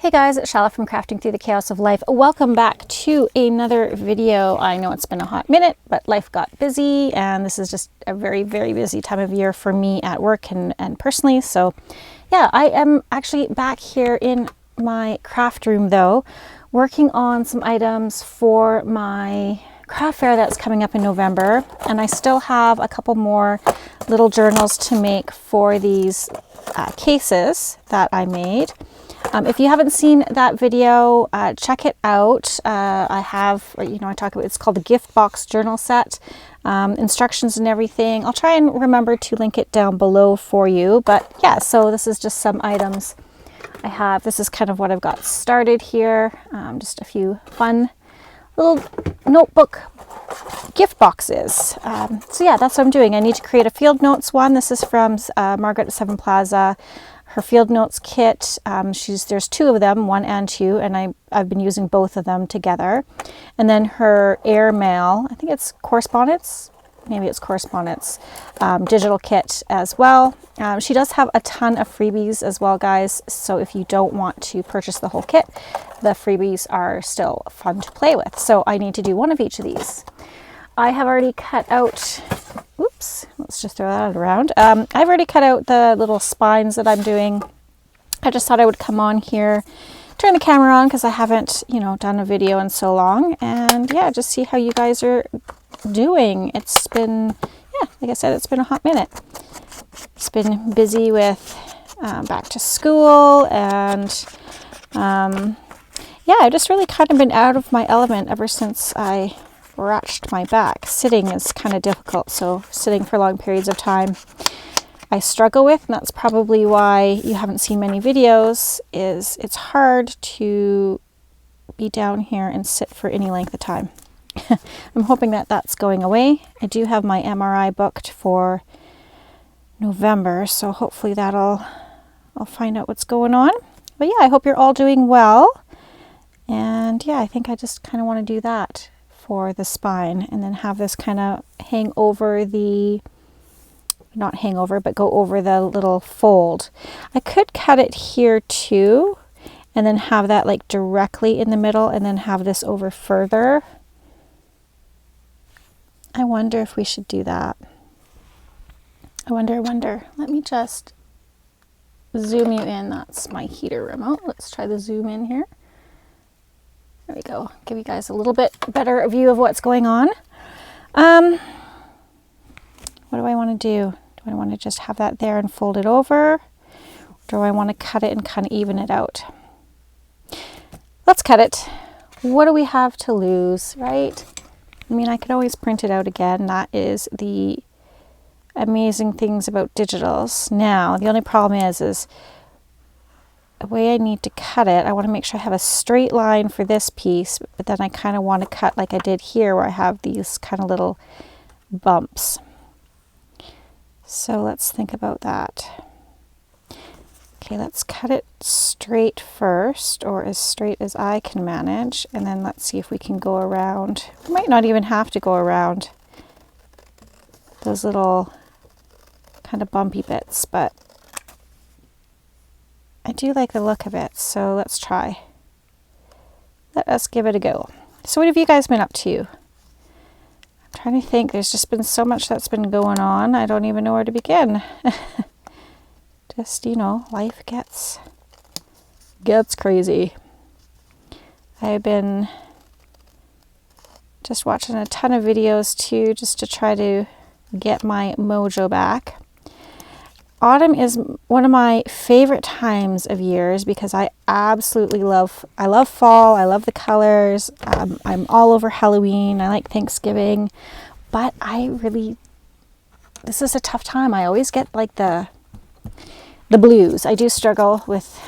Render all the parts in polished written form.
Hey guys, it's Chala from Crafting Through the Chaos of Life. Welcome back to another video. I know it's been a hot minute, but life got busy and this is just a very, very busy time of year for me at work and personally. So yeah, I am actually back here in my craft room though, working on some items for my craft fair that's coming up in November. And I still have a couple more little journals to make for these cases that I made. If you haven't seen that video, check it out. I have, I talk about, it's called the gift box journal set, instructions and everything. I'll try and remember to link it down below for you. But yeah, so this is just some items I have. This is kind of what I've got started here. Just a few fun little notebook gift boxes. So yeah, that's what I'm doing. I need to create a field notes one. This is from Margaret at Seven Plaza. Her field notes kit, there's two of them, 1 and 2, and I've been using both of them together. And then her airmail, I think it's correspondence, maybe it's correspondence, digital kit as well. She does have a ton of freebies as well, guys, so if you don't want to purchase the whole kit, the freebies are still fun to play with. So I need to do one of each of these. I have already cut out, oops, let's just throw that around. I've already cut out the little spines that I'm doing. I just thought I would come on here, turn the camera on because I haven't, done a video in so long. And yeah, just see how you guys are doing. It's been, yeah, like I said, it's been a hot minute. It's been busy with back to school and yeah, I've just really kind of been out of my element ever since I wrenched my back. Sitting is kind of difficult, so sitting for long periods of time I struggle with, and that's probably why you haven't seen many videos. Is it's hard to be down here and sit for any length of time. I'm hoping that that's going away. I do have my MRI booked for November, so hopefully I'll find out what's going on. But yeah, I hope you're all doing well, and yeah, I think I just kind of want to do that for the spine and then have this kind of hang over the, not hang over, but go over the little fold. I could cut it here too and then have that like directly in the middle and then have this over further. I wonder if we should do that. I wonder. Let me just zoom you in. That's my heater remote. Let's try the zoom in here. There we go. Give you guys a little bit better view of what's going on. What do I want to do? Do I want to just have that there and fold it over? Or do I want to cut it and kind of even it out? Let's cut it. What do we have to lose, right? I mean, I could always print it out again. That is the amazing things about digitals. Now, the only problem is the way I need to cut it, I want to make sure I have a straight line for this piece, but then I kind of want to cut like I did here where I have these kind of little bumps. So let's think about that. Okay, let's cut it straight first, or as straight as I can manage, and then let's see if we can go around. We might not even have to go around those little kind of bumpy bits, but I do like the look of it, so let's try. Let us give it a go. So what have you guys been up to? I'm trying to think. There's just been so much that's been going on. I don't even know where to begin. Just, life gets crazy. I've been just watching a ton of videos too, just to try to get my mojo back. Autumn is one of my favorite times of years because I absolutely love fall. I love the colors. I'm all over Halloween. I like Thanksgiving, but this is a tough time. I always get like the blues. I do struggle with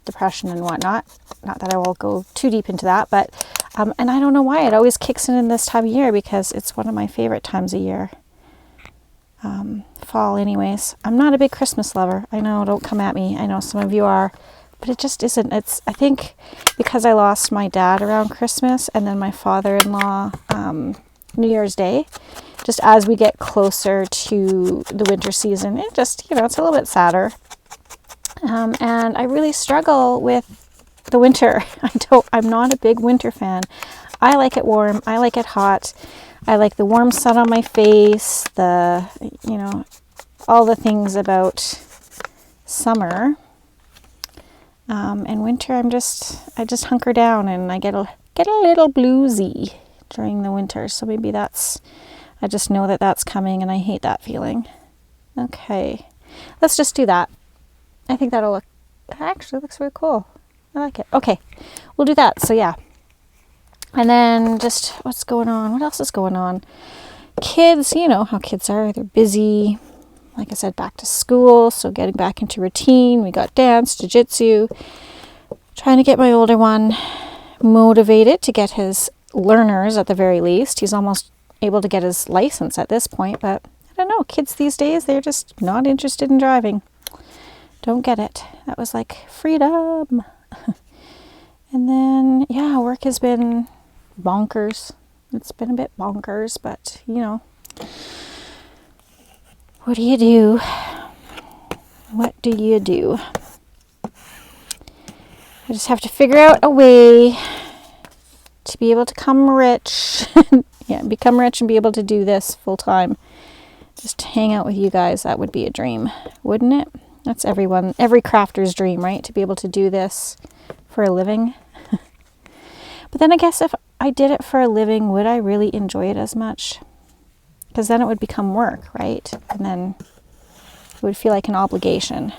depression and whatnot. Not that I will go too deep into that, but and I don't know why it always kicks in this time of year because it's one of my favorite times of year. Fall anyways. I'm not a big Christmas lover. I know, don't come at me. I know some of you are, but it just isn't. I think because I lost my dad around Christmas and then my father-in-law New Year's Day, just as we get closer to the winter season, it just, it's a little bit sadder. And I really struggle with the winter. I'm not a big winter fan. I like it warm. I like it hot. I like the warm sun on my face, all the things about summer. And winter, I just hunker down, and I get a little bluesy during the winter. So maybe I just know that that's coming, and I hate that feeling. Okay, let's just do that. I think that actually looks really cool. I like it. Okay, we'll do that. So yeah. And then just what's going on? What else is going on? Kids, you know how kids are. They're busy. Like I said, back to school. So getting back into routine. We got dance, jiu-jitsu. Trying to get my older one motivated to get his learners at the very least. He's almost able to get his license at this point. But I don't know. Kids these days, they're just not interested in driving. Don't get it. That was like freedom. And then, yeah, work has been bonkers. It's been a bit bonkers, but, what do you do? What do you do? I just have to figure out a way to be able to become rich. Yeah, become rich and be able to do this full time. Just hang out with you guys. That would be a dream, wouldn't it? That's every crafter's dream, right? To be able to do this for a living. But then I guess if I did it for a living, would I really enjoy it as much? Because then it would become work, right? And then it would feel like an obligation.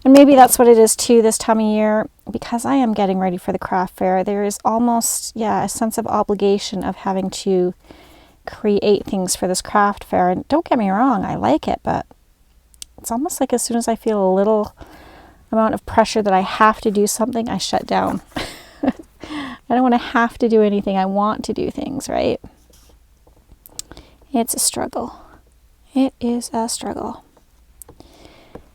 And maybe that's what it is too this time of year, because I am getting ready for the craft fair. There is almost, a sense of obligation of having to create things for this craft fair. And don't get me wrong, I like it, but it's almost like as soon as I feel a little amount of pressure that I have to do something, I shut down. I don't want to have to do anything. I want to do things, right? It's a struggle. It is a struggle.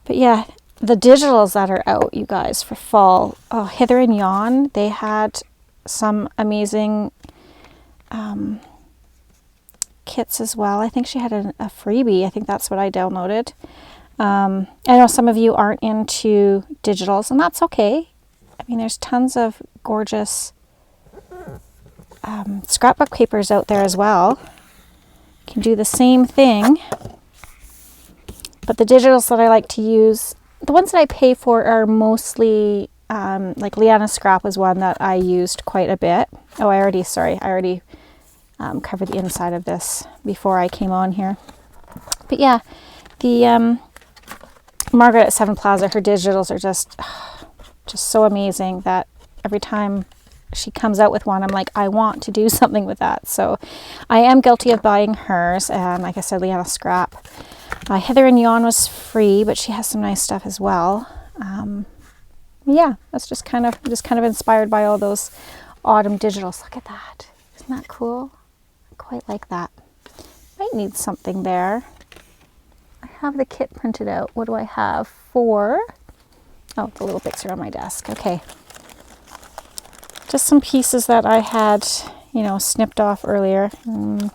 But yeah, the digitals that are out, you guys, for fall. Oh, Hither and Yon, they had some amazing kits as well. I think she had a freebie. I think that's what I downloaded. I know some of you aren't into digitals, and that's okay. I mean, there's tons of gorgeous scrapbook papers out there as well. You can do the same thing. But the digitals that I like to use, the ones that I pay for are mostly, like Liana Scrap was one that I used quite a bit. Oh, I already covered the inside of this before I came on here. But yeah, the Margaret at Seven Plaza, her digitals are just so amazing that every time she comes out with one, I'm like, I want to do something with that. So I am guilty of buying hers. And like I said, Liana Scrap. Hither and Yon was free, but she has some nice stuff as well. Yeah, that's just kind of inspired by all those autumn digitals. Look at that. Isn't that cool? I quite like that. Might need something there. I have the kit printed out. What do I have? 4. Oh, the little bits are on my desk. Okay. Just some pieces that I had, snipped off earlier. Could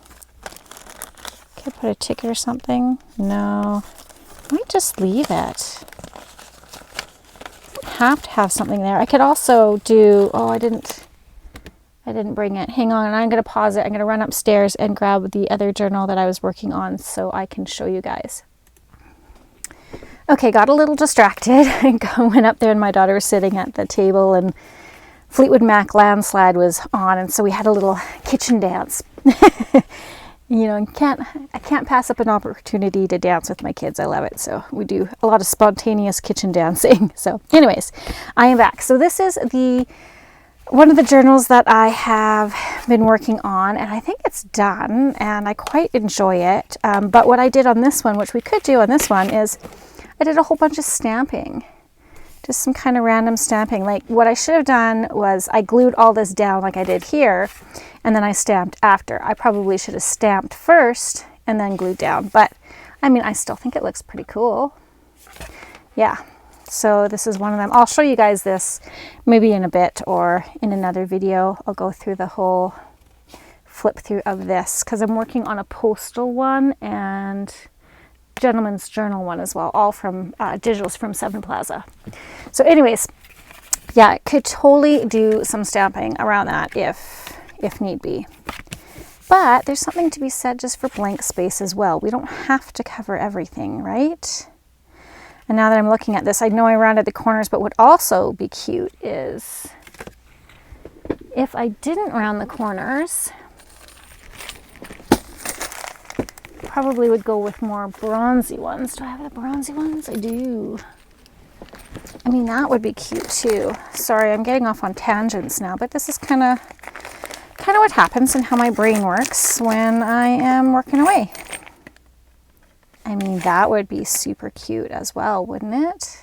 I put a ticket or something? No. I might just leave it. Have to have something there. I could also do, I didn't bring it. Hang on, I'm going to pause it. I'm going to run upstairs and grab the other journal that I was working on so I can show you guys. Okay, got a little distracted. I went up there and my daughter was sitting at the table and Fleetwood Mac Landslide was on, and so we had a little kitchen dance. I can't pass up an opportunity to dance with my kids. I love it. So we do a lot of spontaneous kitchen dancing. So anyways, I am back. So this is one of the journals that I have been working on, and I think it's done and I quite enjoy it. But what I did on this one, which we could do on this one, is I did a whole bunch of stamping. Just some kind of random stamping. Like what I should have done was I glued all this down like I did here, and then I stamped after. I probably should have stamped first and then glued down. But I mean, I still think it looks pretty cool. Yeah. So this is one of them. I'll show you guys this maybe in a bit or in another video. I'll go through the whole flip through of this because I'm working on a postal one and gentleman's journal one as well, all from digitals from Seven Plaza. So anyways, yeah, could totally do some stamping around that if need be. But there's something to be said just for blank space as well. We don't have to cover everything, right? And now that I'm looking at this, I know I rounded the corners, but what would also be cute is if I didn't round the corners, probably would go with more bronzy ones. Do I have the bronzy ones? I do. I mean, that would be cute too. Sorry, I'm getting off on tangents now, but this is kind of what happens and how my brain works when I am working away. I mean, that would be super cute as well, wouldn't it?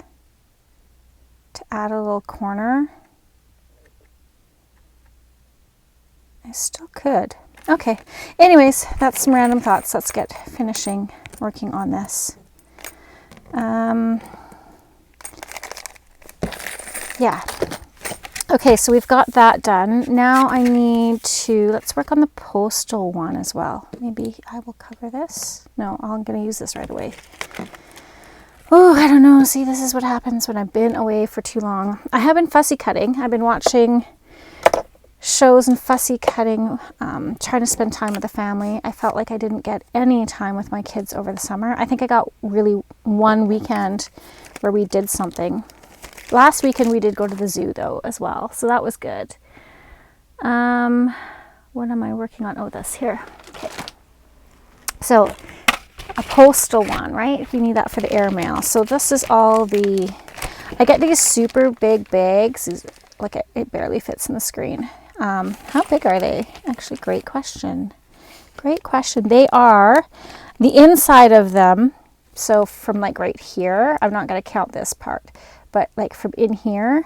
To add a little corner. I still could. Okay, anyways, that's some random thoughts. Let's get finishing working on this. Yeah. Okay, so we've got that done. Now I need to, let's work on the postal one as well. Maybe I will cover this. No, I'm going to use this right away. Oh, I don't know. See, this is what happens when I've been away for too long. I have been fussy cutting. I've been watching shows and fussy cutting, trying to spend time with the family. I felt like I didn't get any time with my kids over the summer. I think I got really one weekend where we did something. Last weekend we did go to the zoo though as well, so that was good. What am I working on? Oh, this here. Okay. So a postal one, right? We need that for the airmail. So this is all the, I get these super big bags. Look, it barely fits in the screen. How big are they? Actually, great question. Great question. They are the inside of them. So from like right here, I'm not going to count this part, but like from in here,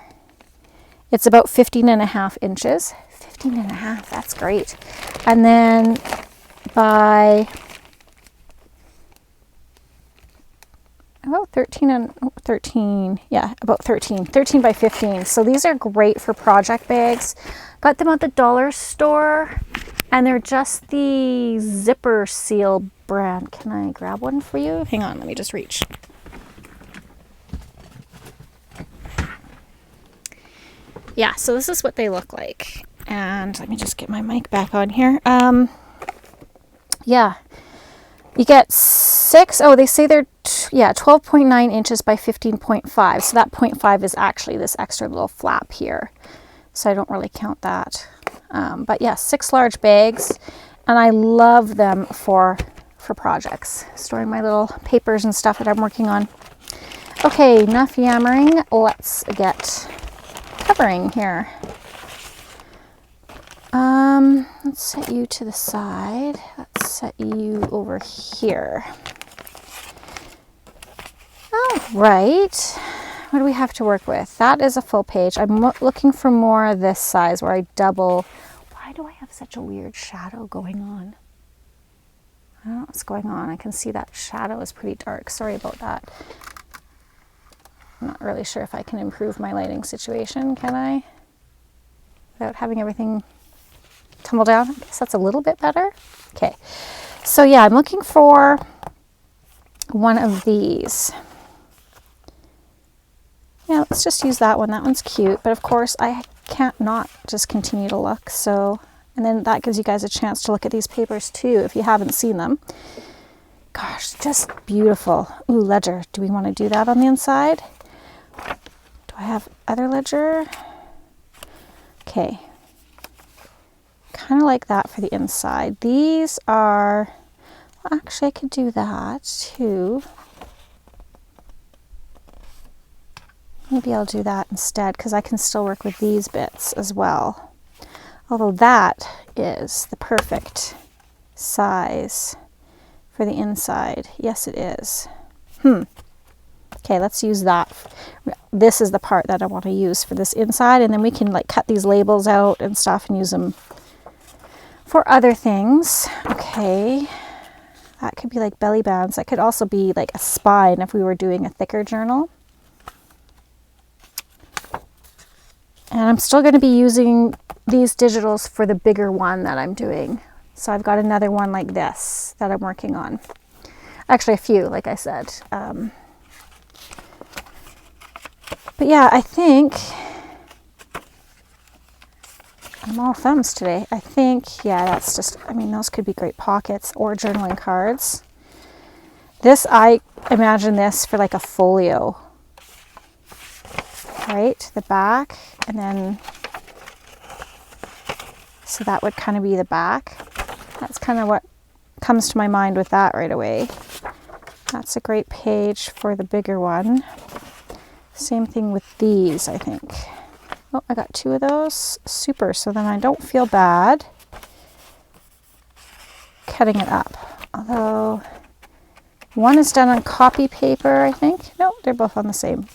it's about 15.5 inches. 15.5, that's great. And then by about 13, yeah, about 13 by 15. So these are great for project bags. Got them at the dollar store, and they're just the zipper seal brand. Can I grab one for you? Hang on, let me just reach. Yeah, so this is what they look like. And let me just get my mic back on here. Yeah, you get 6, oh, they say they're, 12.9 inches by 15.5. So that 0.5 is actually this extra little flap here. So I don't really count that. But yeah, 6 large bags. And I love them for projects. Storing my little papers and stuff that I'm working on. Okay, enough yammering. Let's get covering here. Let's set you to the side. Let's set you over here. All right. What do we have to work with? That is a full page. I'm looking for more of this size where I double. Why do I have such a weird shadow going on? I don't know what's going on. I can see that shadow is pretty dark. Sorry about that. I'm not really sure if I can improve my lighting situation, can I? Without having everything tumble down. I guess that's a little bit better. Okay. So yeah, I'm looking for one of these. Yeah, let's just use that one. That one's cute. But of course, I can't not just continue to look. So, and then that gives you guys a chance to look at these papers too, if you haven't seen them. Gosh, just beautiful. Ooh, ledger. Do we want to do that on the inside? Do I have other ledger? Okay. Kind of like that for the inside. These are, well, actually I could do that too. Maybe I'll do that instead because I can still work with these bits as well. Although that is the perfect size for the inside. Yes, it is. Okay, let's use that. This is the part that I want to use for this inside, and then we can like cut these labels out and stuff and use them for other things. Okay, that could be like belly bands. That could also be like a spine if we were doing a thicker journal. And I'm still going to be using these digitals for the bigger one that I'm doing. So I've got another one like this that I'm working on. Actually, a few, like I said. But yeah, I think I'm all thumbs today. I think, yeah, that's just, I mean, those could be great pockets or journaling cards. This, I imagine this for like a folio, right? The back, and then, so that would kind of be the back. That's kind of what comes to my mind with that right away. That's a great page for the bigger one. Same thing with these, I think. Oh, I got 2 of those. Super. So then I don't feel bad cutting it up. Although one is done on copy paper, I think. No, they're both on the same.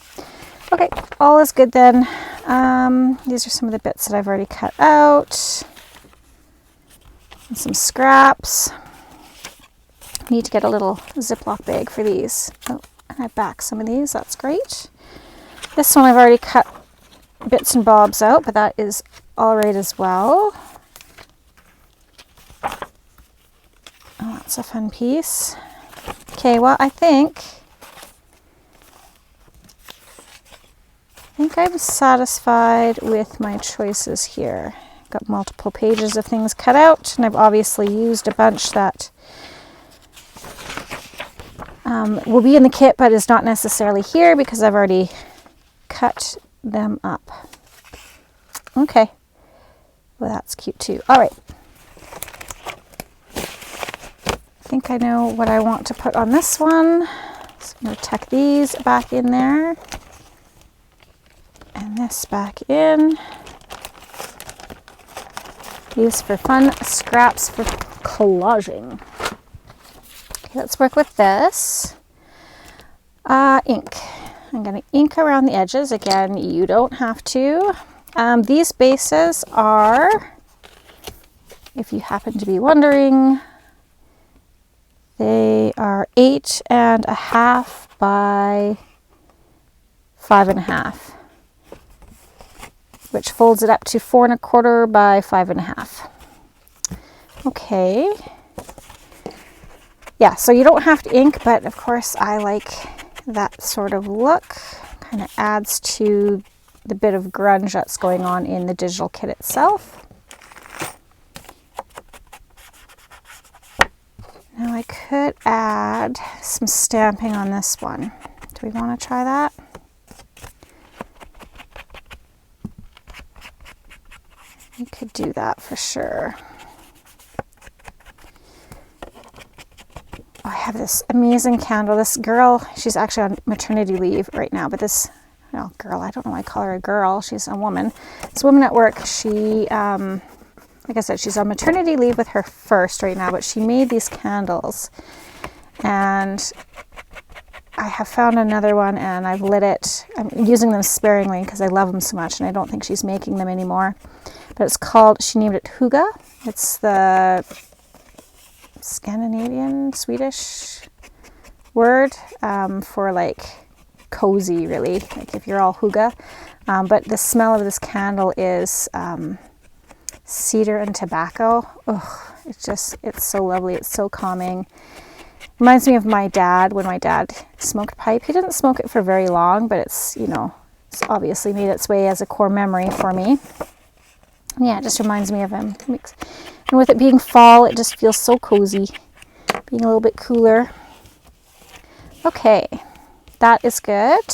Okay, all is good then. These are some of the bits that I've already cut out. And some scraps. Need to get a little Ziploc bag for these. Oh, and I back some of these. That's great. This one I've already cut bits and bobs out, but that is all right as well. Oh, that's a fun piece. Okay, well, I think I'm satisfied with my choices here. Got multiple pages of things cut out, and I've obviously used a bunch that will be in the kit, but is not necessarily here because I've already cut them up. Okay. Well, that's cute too. All right. I think I know what I want to put on this one. So I'm going to tuck these back in there. And this back in. These for fun, scraps for collaging. Okay, let's work with this. Ink. I'm going to ink around the edges. Again, you don't have to. These bases are, if you happen to be wondering, they are 8.5 by 5.5, which folds it up to 4.25 by 5.5. Okay. Yeah, so you don't have to ink, but of course I like that sort of look. Kind of adds to the bit of grunge that's going on in the digital kit itself. Now I could add some stamping on this one. Do we want to try that? We could do that for sure. I have this amazing candle. This girl, she's actually on maternity leave right now, but this, well, girl, I don't know why I call her a girl. She's a woman. This woman at work, she, like I said, she's on maternity leave with her first right now, but she made these candles. And I have found another one and I've lit it. I'm using them sparingly because I love them so much and I don't think she's making them anymore. But it's called, she named it Huga. It's the Scandinavian, Swedish word for like cozy, really, like if you're all hygge. But the smell of this candle is cedar and tobacco. Oh, it's so lovely. It's so calming. Reminds me of my dad when my dad smoked pipe. He didn't smoke it for very long, but it's, you know, it's obviously made its way as a core memory for me. Yeah, it just reminds me of him. And with it being fall, it just feels so cozy, being a little bit cooler. Okay, that is good.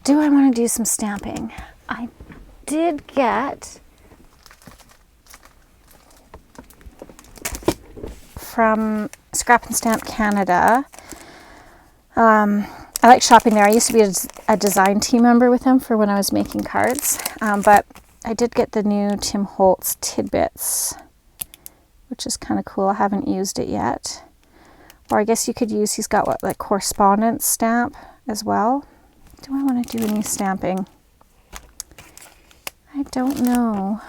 Do I want to do some stamping? I did get from Scrap and Stamp Canada. I like shopping there. I used to be a design team member with them for when I was making cards, but I did get the new Tim Holtz Tidbits, which is kind of cool. I haven't used it yet. Or I guess you could use, he's got what, like correspondence stamp as well. Do I want to do any stamping? I don't know.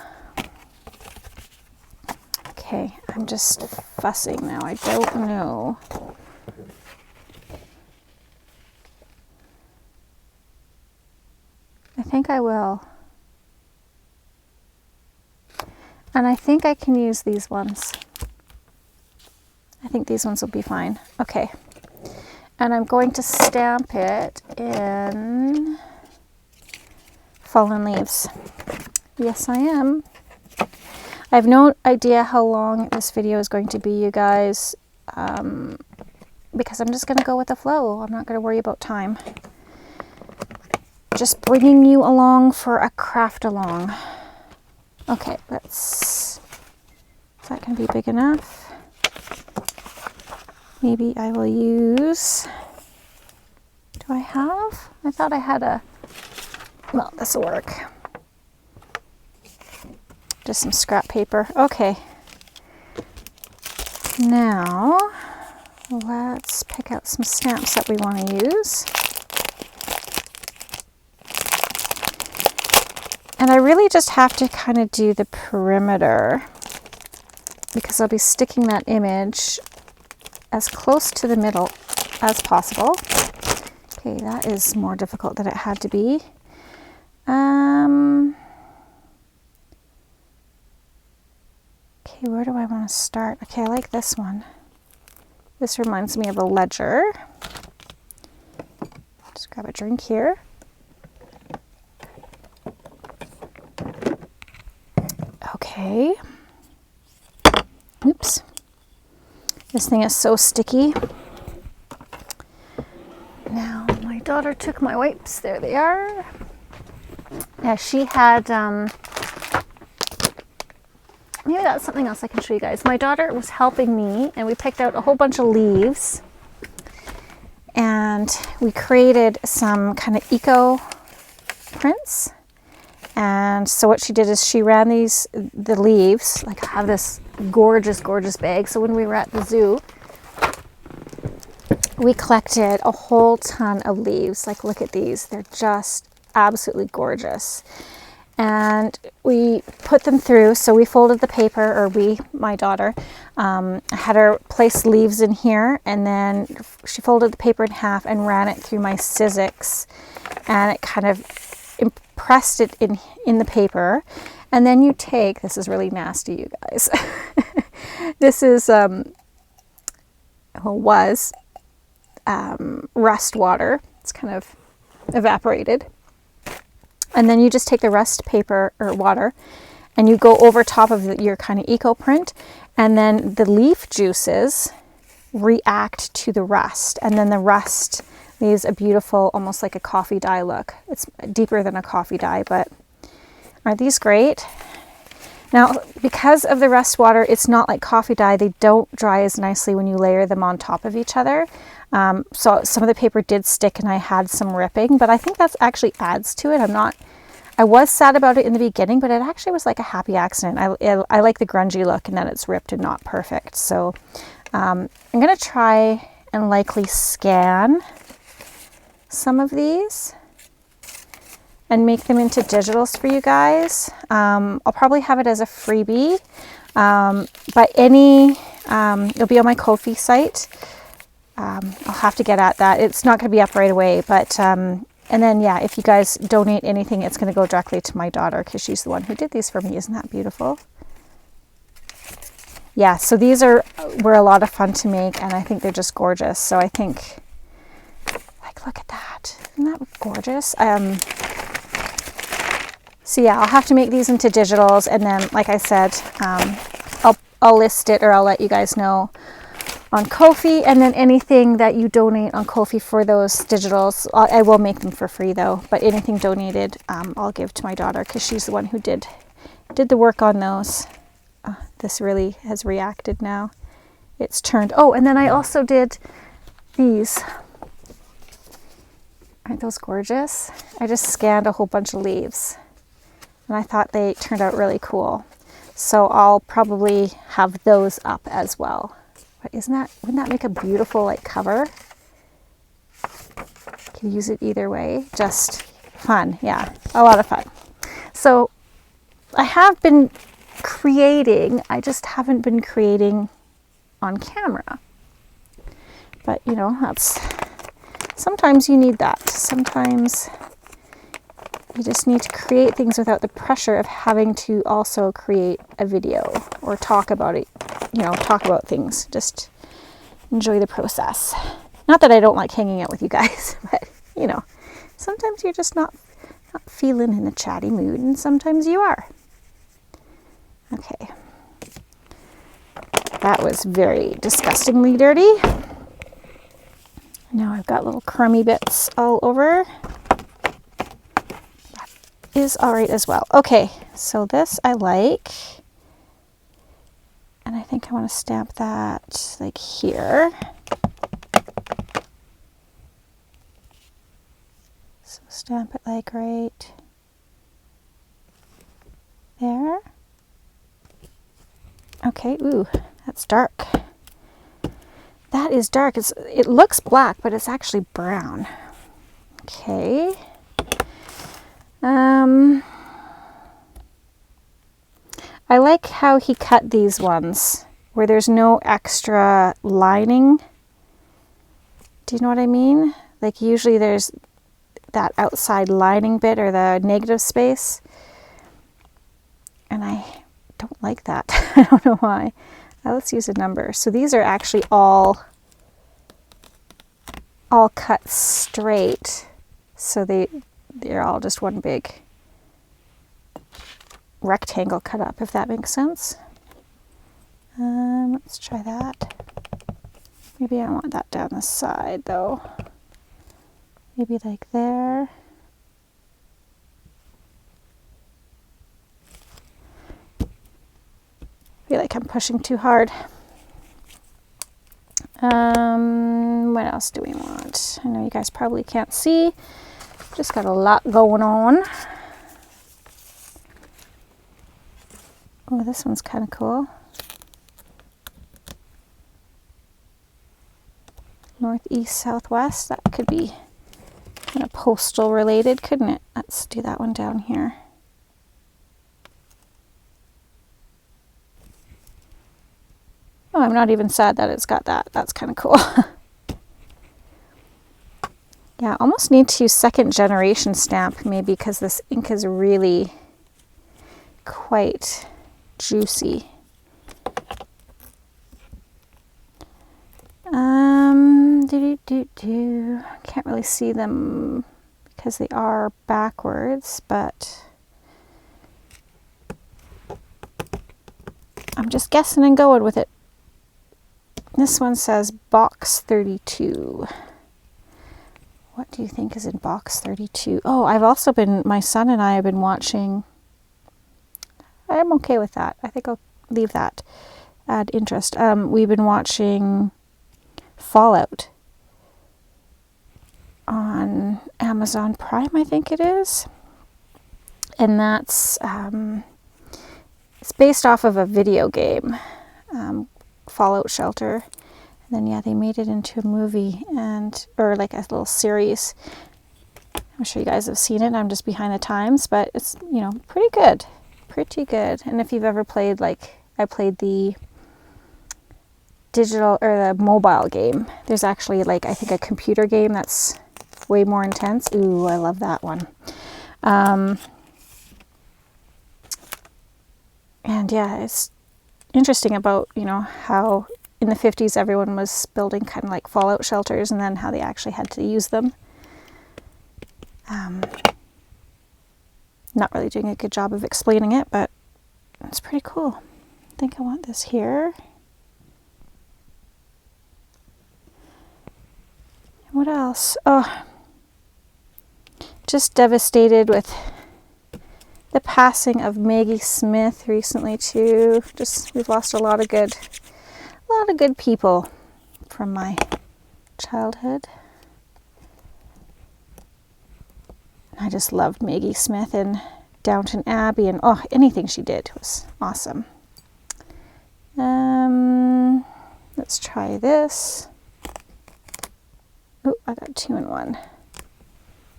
Okay, I'm just fussing now. I don't know. I think I will. And I think I can use these ones. I think these ones will be fine. Okay. And I'm going to stamp it in Fallen Leaves. Yes, I am. I have no idea how long this video is going to be, you guys, because I'm just going to go with the flow. I'm not going to worry about time. Just bringing you along for a craft along. Okay, is that going to be big enough? Maybe I will use, do I have? I thought I had well, this will work. Just some scrap paper. Okay. Now, let's pick out some stamps that we want to use. And I really just have to kind of do the perimeter because I'll be sticking that image as close to the middle as possible. Okay, that is more difficult than it had to be. Okay, where do I want to start? Okay, I like this one. This reminds me of a ledger. Just grab a drink here. Okay. Oops. This thing is so sticky. Now, my daughter took my wipes. There they are. Yeah, she had, maybe that's something else I can show you guys. My daughter was helping me and we picked out a whole bunch of leaves and we created some kind of eco prints. And so what she did is she ran the leaves, like I have this gorgeous, gorgeous bag. So when we were at the zoo, we collected a whole ton of leaves. Like, look at these. They're just absolutely gorgeous. And we put them through. So we folded the paper, or my daughter, had her place leaves in here. And then she folded the paper in half and ran it through my Sizzix. And it kind of pressed it in the paper, and then you take, this is really nasty, you guys. This is rust water. It's kind of evaporated, and then you just take the rust paper or water and you go over top of your kind of eco print, and then the leaf juices react to the rust, and then the rust leaves a beautiful, almost like a coffee dye look. It's deeper than a coffee dye, but aren't these great? Now, because of the rust water, it's not like coffee dye. They don't dry as nicely when you layer them on top of each other. So some of the paper did stick and I had some ripping, but I think that actually adds to it. I was sad about it in the beginning, but it actually was like a happy accident. I like the grungy look and that it's ripped and not perfect. So I'm gonna try and likely scan some of these and make them into digitals for you guys. I'll probably have it as a freebie, but it'll be on my Ko-fi site. I'll have to get at that. It's not going to be up right away, but and then yeah, if you guys donate anything, it's going to go directly to my daughter because she's the one who did these for me. Isn't that beautiful? Yeah, so these were a lot of fun to make, and I think they're just gorgeous. So I think, like, look at that. Isn't that gorgeous? So yeah, I'll have to make these into digitals, and then, like I said, I'll list it, or I'll let you guys know on Ko-fi, and then anything that you donate on Ko-fi for those digitals, I will make them for free though, but anything donated, I'll give to my daughter because she's the one who did the work on those. This really has reacted now. It's turned. Oh, and then I also did these. Aren't those gorgeous? I just scanned a whole bunch of leaves and I thought they turned out really cool. So I'll probably have those up as well. But wouldn't that make a beautiful like cover? You can use it either way. Just fun. Yeah, a lot of fun. So I have been creating, I just haven't been creating on camera. But you know, sometimes you need that. Sometimes you just need to create things without the pressure of having to also create a video or talk about it, talk about things. Just enjoy the process. Not that I don't like hanging out with you guys, but you know, sometimes you're just not feeling in a chatty mood, and sometimes you are. Okay. That was very disgustingly dirty. Now I've got little crummy bits all over. That is all right as well. Okay, so this I like. And I think I want to stamp that like here. So stamp it like right there. Okay, ooh, that's dark. That is dark. It looks black, but it's actually brown. Okay. I like how he cut these ones where there's no extra lining. Do you know what I mean? Like usually there's that outside lining bit or the negative space. And I don't like that. I don't know why. Let's use a number. So these are actually all cut straight. So they're all just one big rectangle cut up, if that makes sense. Let's try that. Maybe I want that down the side though. Maybe like there. I feel like I'm pushing too hard. What else do we want? I know you guys probably can't see. Just got a lot going on. Oh, this one's kind of cool. Northeast, southwest. That could be kind of postal related, couldn't it? Let's do that one down here. Oh, I'm not even sad that it's got that. That's kind of cool. Yeah, almost need to second generation stamp maybe because this ink is really quite juicy. Can't really see them because they are backwards, but I'm just guessing and going with it. This one says box 32. What do you think is in box 32? Oh, my son and I have been watching. I'm okay with that. I think I'll leave that. Add interest. We've been watching Fallout on Amazon Prime, I think it is. And that's, it's based off of a video game, Fallout Shelter. And then, yeah, they made it into a movie or like a little series. I'm sure you guys have seen it. I'm just behind the times, but it's, you know, pretty good. Pretty good. And if you've ever played, like, I played the digital or the mobile game. There's actually, like, I think a computer game that's way more intense. Ooh, I love that one. And yeah, it's interesting about, you know, how in the 50s everyone was building kind of like fallout shelters and then how they actually had to use them. Not really doing a good job of explaining it, but it's pretty cool. I think I want this here. What else? Oh, just devastated with the passing of Maggie Smith recently too. We've lost a lot of good people from my childhood. I just loved Maggie Smith and Downton Abbey, and anything she did was awesome. Let's try this. Oh, I got 2 in 1.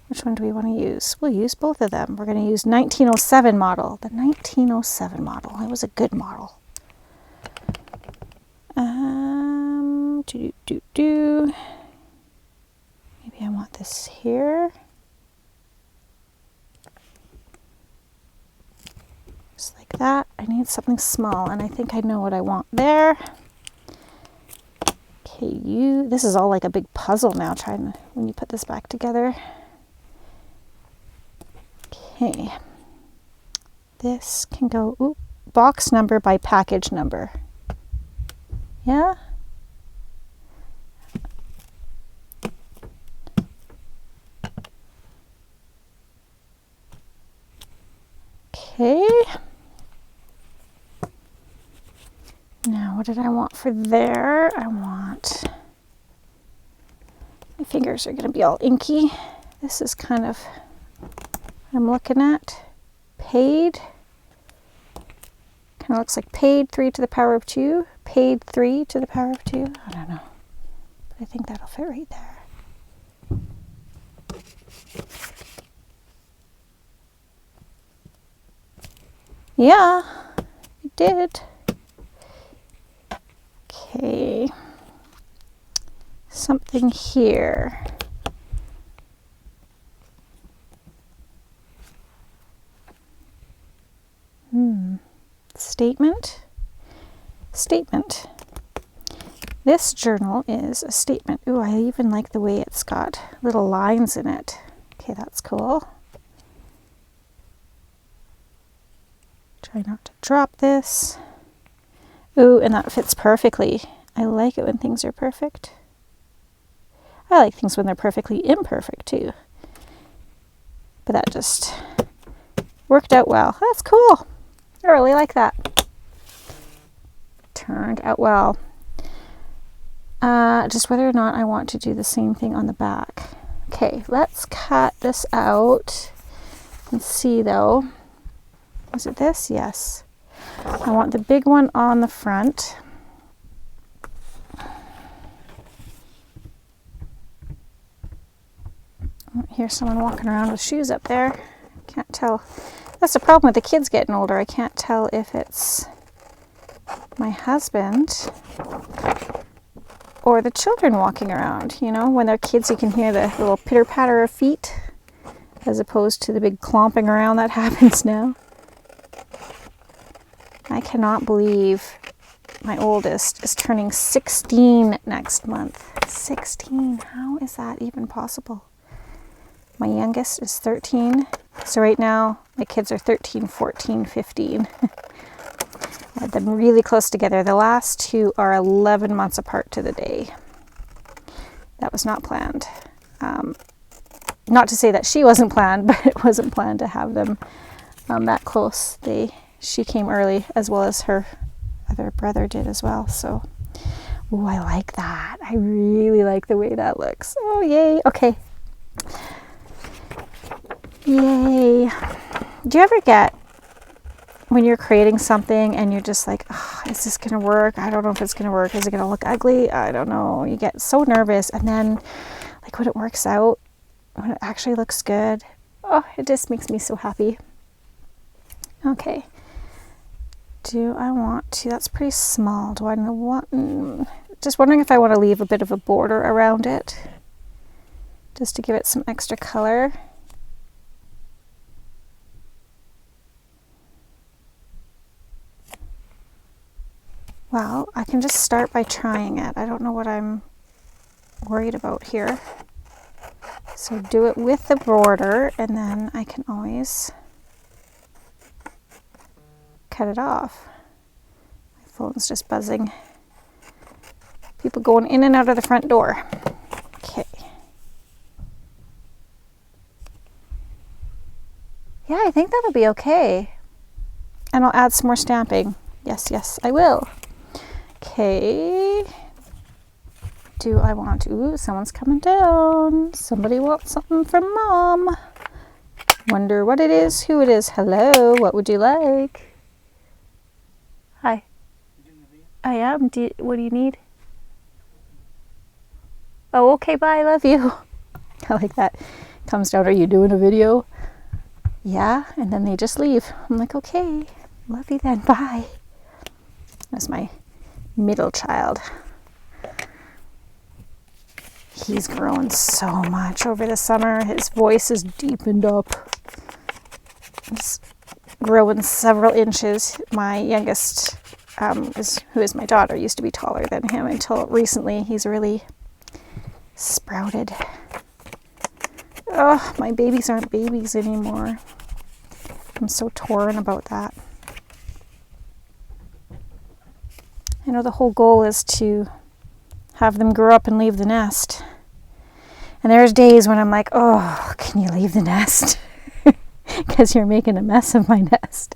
Which one do we want to use? We'll use both of them. We're going to use 1907 model. The 1907 model. It was a good model. Maybe I want this here. Just like that. I need something small, and I think I know what I want there. Okay, this is all like a big puzzle now, when you put this back together. Okay. This can go, box number by package number. Yeah? Okay. Now, what did I want for there? My fingers are going to be all inky. This is kind of what I'm looking at. Paid. Kind of looks like paid 3 to the power of 2. Paid 3 to the power of 2. I don't know. But I think that'll fit right there. Yeah, it did. Okay. Something here. Statement. Statement. This journal is a statement. Ooh, I even like the way it's got little lines in it. Okay, that's cool. Try not to drop this. Ooh, and that fits perfectly. I like it when things are perfect. I like things when they're perfectly imperfect too. But that just worked out well. That's cool. I really like that. Turned out well. Just whether or not I want to do the same thing on the back. Okay, let's cut this out and see though. Is it this? Yes. I want the big one on the front. Here's someone walking around with shoes up there. Can't tell. That's the problem with the kids getting older. I can't tell if it's my husband or the children walking around. You know, when they're kids, you can hear the little pitter patter of feet as opposed to the big clomping around that happens now. I cannot believe my oldest is turning 16 next month. 16. How is that even possible? My youngest is 13. So right now, my kids are 13, 14, 15. I had them really close together. The last two are 11 months apart to the day. That was not planned. Not to say that she wasn't planned, but it wasn't planned to have them that close. She came early, as well as her other brother did as well. So, ooh, I like that. I really like the way that looks. Oh, yay. Okay. Yay. Do you ever get when you're creating something and you're just like, oh, is this going to work? I don't know if it's going to work. Is it going to look ugly? I don't know. You get so nervous. And then, like, when it works out, when it actually looks good, oh, it just makes me so happy. Okay. Do I want to? That's pretty small. Do I want? Just wondering if I want to leave a bit of a border around it, just to give it some extra color. Well, I can just start by trying it. I don't know what I'm worried about here. So do it with the border, and then I can always cut it off. My phone's just buzzing. People going in and out of the front door. Okay. Yeah, I think that'll be okay. And I'll add some more stamping. Yes, yes, I will. Okay. Do I want to? Ooh, someone's coming down. Somebody wants something from Mom. Wonder what it is, who it is. Hello, what would you like? Hi. I am. What do you need? Oh, okay, bye, love you. I like that. Comes down, are you doing a video? Yeah, and then they just leave. I'm like, okay, love you then, bye. That's my middle child. He's grown so much over the summer. His voice is deepened up. He's growing several inches. My youngest who is my daughter, used to be taller than him until recently. He's really sprouted. Oh, my babies aren't babies anymore. I'm so torn about that. I know the whole goal is to have them grow up and leave the nest. And there's days when I'm like, oh, can you leave the nest? Because you're making a mess of my nest.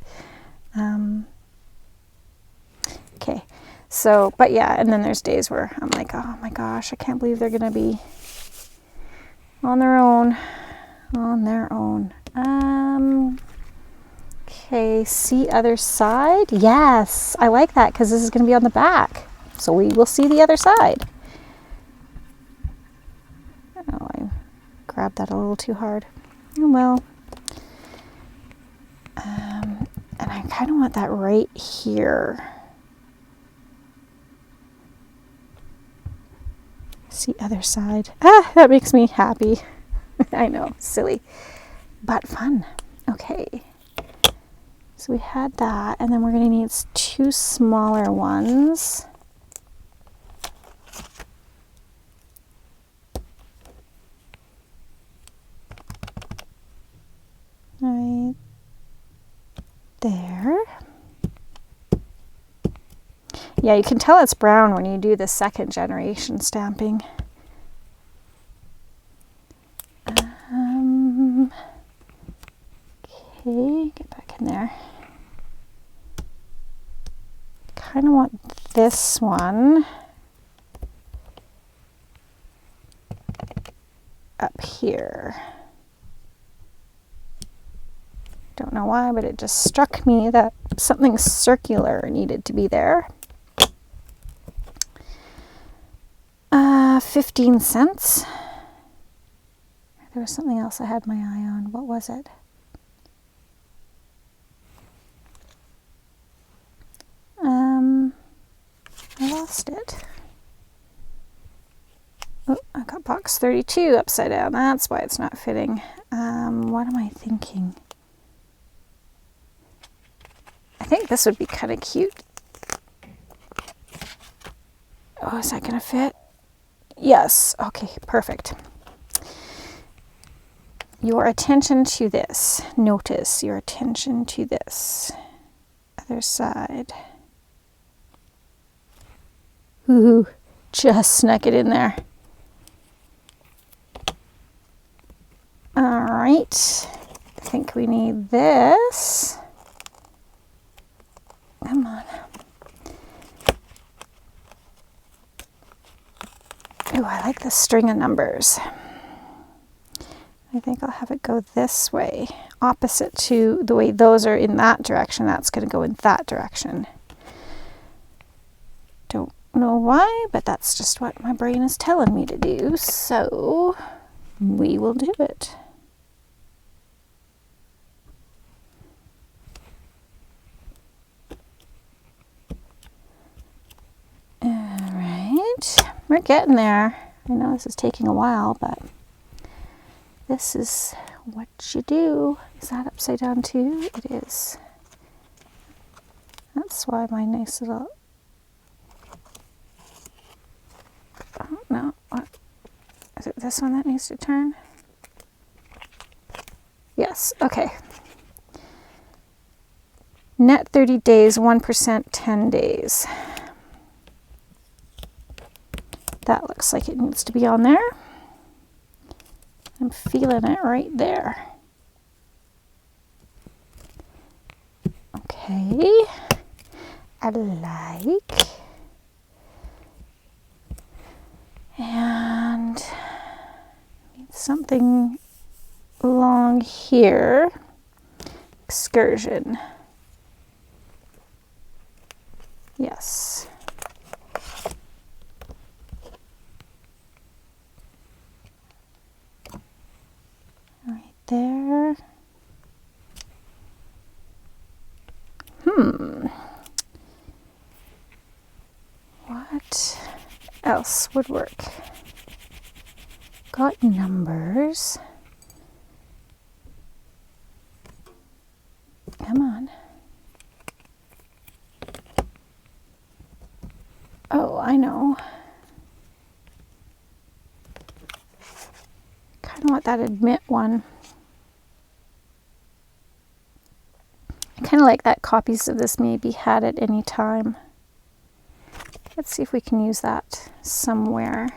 Okay, so, but yeah, and then there's days where I'm like, oh my gosh, I can't believe they're going to be on their own. Okay, see other side? Yes, I like that because this is going to be on the back. So we will see the other side. Oh, I grabbed that a little too hard. Oh well. And I kind of want that right here. See other side. Ah, that makes me happy. I know, silly, but fun. Okay. So we had that, and then we're going to need 2 smaller ones. Right there. Yeah, you can tell it's brown when you do the 2nd generation stamping. Okay, get back in there. Kind of want this one up here. Don't know why, but it just struck me that something circular needed to be there. 15 cents. There was something else I had my eye on. What was it? I lost it. Oh, I got box 32 upside down. That's why it's not fitting. What am I thinking? I think this would be kind of cute. Oh, is that going to fit? Yes. Okay, perfect. Your attention to this. Notice your attention to this. Other side. Ooh, just snuck it in there. All right. I think we need this. Come on. Ooh, I like the string of numbers. I think I'll have it go this way, opposite to the way those are in that direction. That's going to go in that direction. Don't know why, but that's just what my brain is telling me to do. So we will do it. All right, we're getting there. I know this is taking a while, but this is what you do. Is that upside down too? It is. That's why my nice little, oh no, what? Is it this one that needs to turn? Yes, okay. Net 30 days, 1% 10 days. That looks like it needs to be on there. I'm feeling it right there. Okay, I like. And something along here. Excursion. Yes. Right there. What else would work? Got numbers. Come on. I know. Kind of want that admit one. I kind of like that copies of this may be had at any time. Let's see if we can use that somewhere.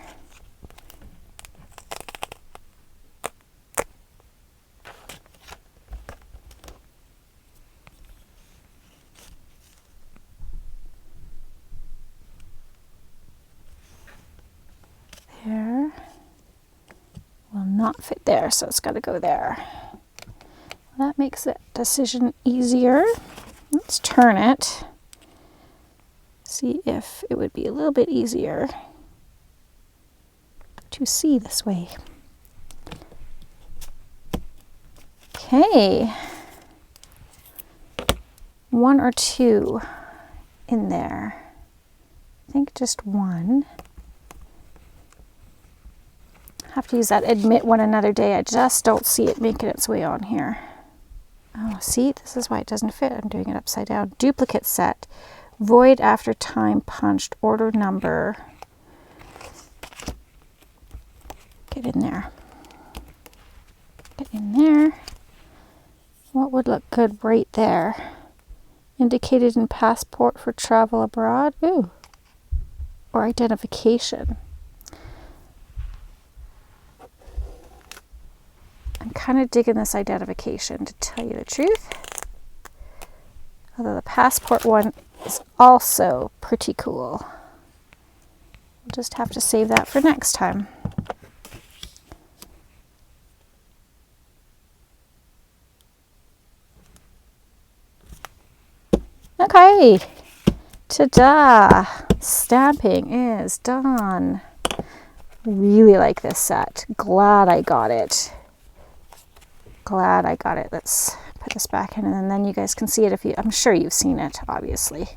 There. Will not fit there, so it's got to go there. That makes that decision easier. Let's turn it. See if it would be a little bit easier to see this way. Okay. 1 or 2 in there. I think just 1. Have to use that admit one another day. I just don't see it making its way on here. Oh, see, this is why it doesn't fit. I'm doing it upside down. Duplicate set. Void after time punched. Order number. Get in there. Get in there. What would look good right there? Indicated in passport for travel abroad. Ooh. Or identification. I'm kind of digging this identification, to tell you the truth. Although the passport one is also pretty cool. We'll just have to save that for next time. Okay. Ta-da! Stamping is done. Really like this set. Glad I got it. Glad I got it. Let's put this back in, and then you guys can see it if you, I'm sure you've seen it, obviously.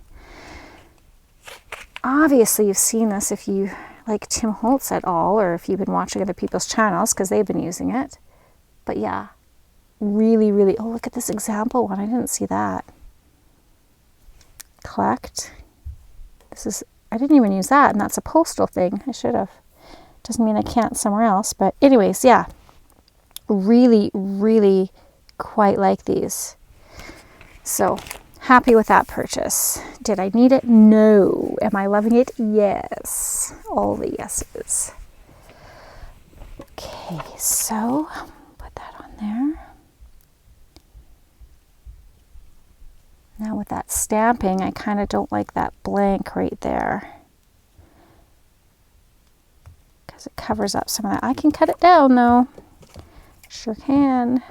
Obviously you've seen this if you like Tim Holtz at all, or if you've been watching other people's channels, because they've been using it. But yeah, really, really, oh, look at this example one. I didn't see that. Collect. This is, I didn't even use that, and that's a postal thing. I should have. Doesn't mean I can't somewhere else, but anyways, yeah. Really, really quite like these. So happy with that purchase. Did I need it? No. Am I loving it? Yes. All the yeses. Okay, so put that on there. Now with that stamping, I kind of don't like that blank right there, because it covers up some of that. I can cut it down though. Sure can.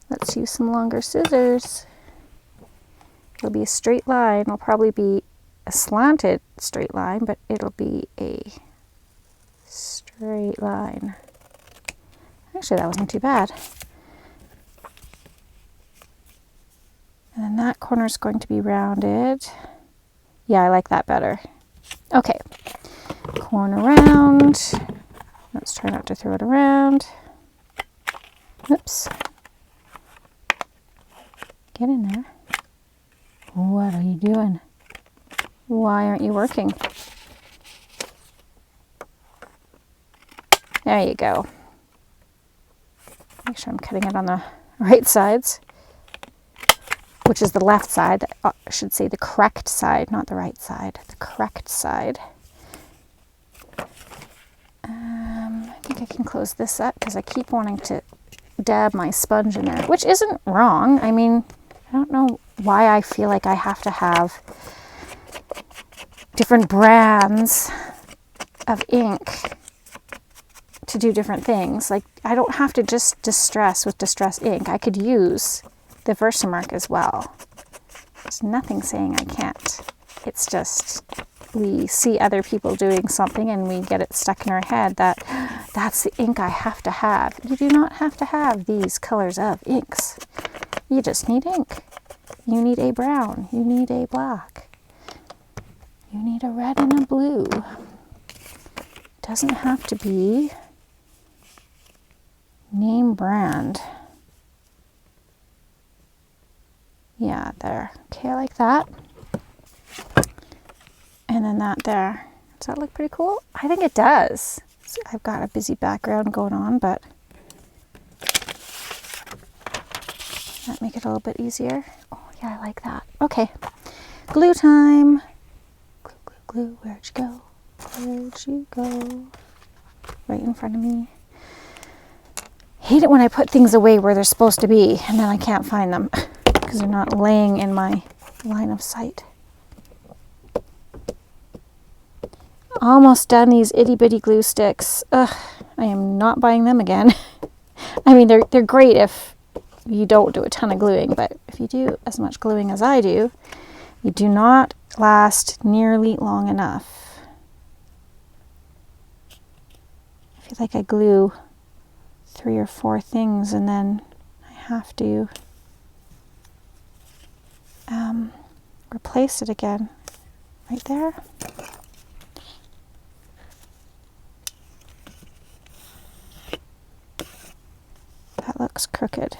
Let's use some longer scissors. It'll be a straight line. It'll probably be a slanted straight line, but it'll be a straight line. Actually, that wasn't too bad. And then that corner is going to be rounded. Yeah, I like that better. Okay, corner round. Let's try not to throw it around. Oops. Get in there. What are you doing? Why aren't you working? There you go. Make sure I'm cutting it on the right sides, which is the left side. I should say the correct side, not the right side. The correct side. I think I can close this up because I keep wanting to dab my sponge in there, which isn't wrong. I mean, I don't know why I feel like I have to have different brands of ink to do different things. Like, I don't have to just distress with Distress ink. I could use the Versamark as well. There's nothing saying I can't. It's just we see other people doing something and we get it stuck in our head that that's the ink I have to have. You do not have to have these colors of inks. You just need ink. You need a brown. You need a black. You need a red and a blue. It doesn't have to be name brand. Yeah, there. Okay, I like that. And then that there. Does that look pretty cool? I think it does. So I've got a busy background going on, but that make it a little bit easier. Oh yeah, I like that. Okay, glue time. Glue, glue, glue. Where'd you go? Where'd you go? Right in front of me. Hate it when I put things away where they're supposed to be and then I can't find them because they're not laying in my line of sight. Almost done these itty bitty glue sticks. Ugh, I am not buying them again. I mean, they're great if you don't do a ton of gluing, but if you do as much gluing as I do, you do not last nearly long enough. I feel like I glue 3 or 4 things and then I have to replace it again. Right there. That looks crooked.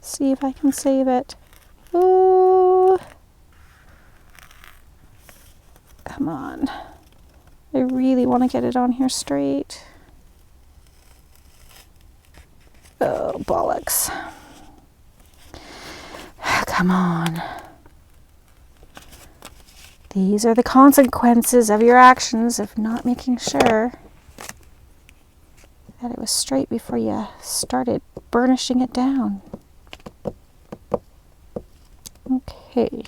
See if I can save it. Ooh. Come on. I really want to get it on here straight. Oh, bollocks. Come on. These are the consequences of your actions of not making sure that it was straight before you started burnishing it down. Okay.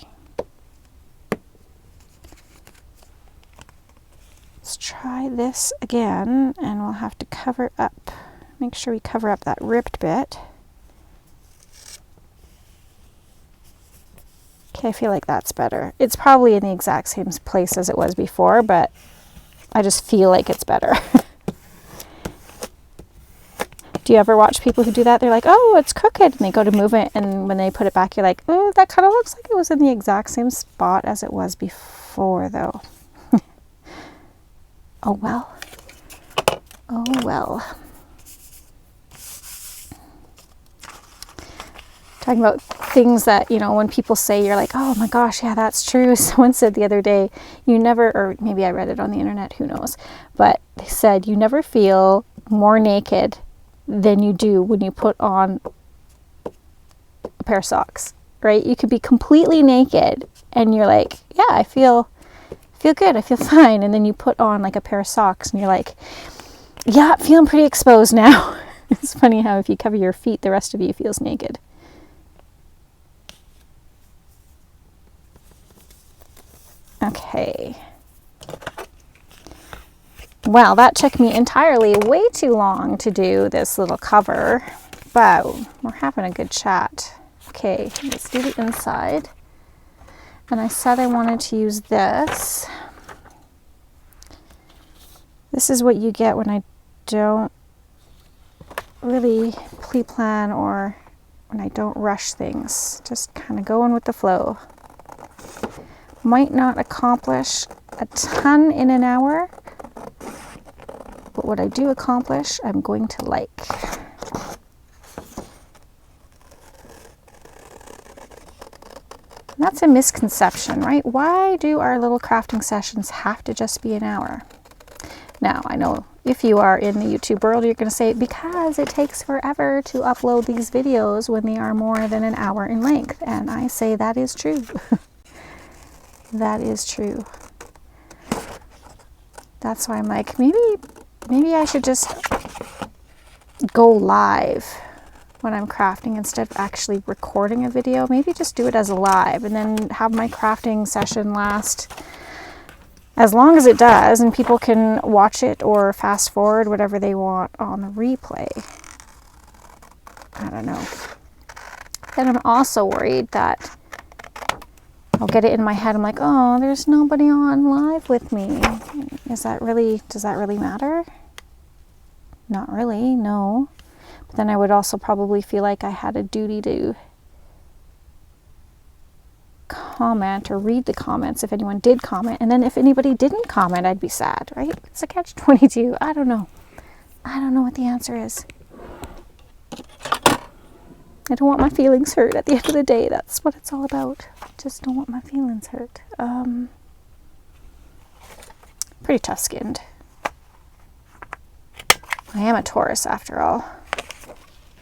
Let's try this again, and we'll have to cover up. Make sure we cover up that ripped bit. Okay, I feel like that's better. It's probably in the exact same place as it was before, but I just feel like it's better. Do you ever watch people who do that? They're like, oh, it's crooked, and they go to move it, and when they put it back, you're like, oh, that kind of looks like it was in the exact same spot as it was before, though. Oh, well. Oh, well. Talking about things that, you know, when people say, you're like, oh my gosh, yeah, that's true. Someone said the other day, you never, or maybe I read it on the internet, who knows, but they said you never feel more naked than you do when you put on a pair of socks, right? You could be completely naked and you're like, yeah, I feel good, I feel fine. And then you put on like a pair of socks and you're like, yeah, feeling pretty exposed now. It's funny how if you cover your feet, the rest of you feels naked. Okay. Well, that took me entirely way too long to do this little cover, but we're having a good chat. Okay, let's do the inside. And I said I wanted to use this. This is what you get when I don't really pre-plan or when I don't rush things. Just kind of going with the flow. Might not accomplish a ton in an hour, but what I do accomplish, I'm going to like. And that's a misconception, right? Why do our little crafting sessions have to just be an hour? Now, I know if you are in the YouTube world, you're going to say, because it takes forever to upload these videos when they are more than an hour in length. And I say that is true. That is true. That's why I'm like, maybe I should just go live when I'm crafting instead of actually recording a video. Maybe just do it as a live and then have my crafting session last as long as it does, and people can watch it or fast forward whatever they want on the replay. I don't know. Then I'm also worried that I'll get it in my head. I'm like, oh, there's nobody on live with me. Does that really matter? Not really, no. But then I would also probably feel like I had a duty to comment or read the comments if anyone did comment. And then if anybody didn't comment, I'd be sad, right? It's a catch-22. I don't know. I don't know what the answer is. I don't want my feelings hurt at the end of the day. That's what it's all about. I just don't want my feelings hurt. Pretty tough-skinned. I am a Taurus after all.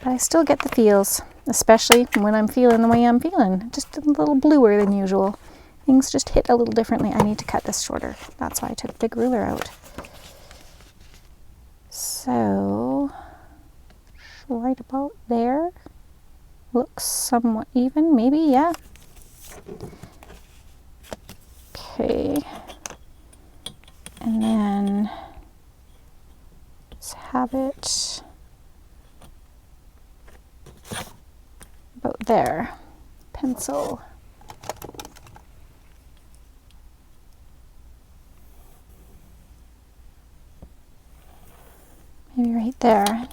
But I still get the feels, especially when I'm feeling the way I'm feeling. Just a little bluer than usual. Things just hit a little differently. I need to cut this shorter. That's why I took the big ruler out. So, right about there. Looks somewhat even, maybe, yeah. Okay. And then let's have it about there. Pencil. Maybe right there. There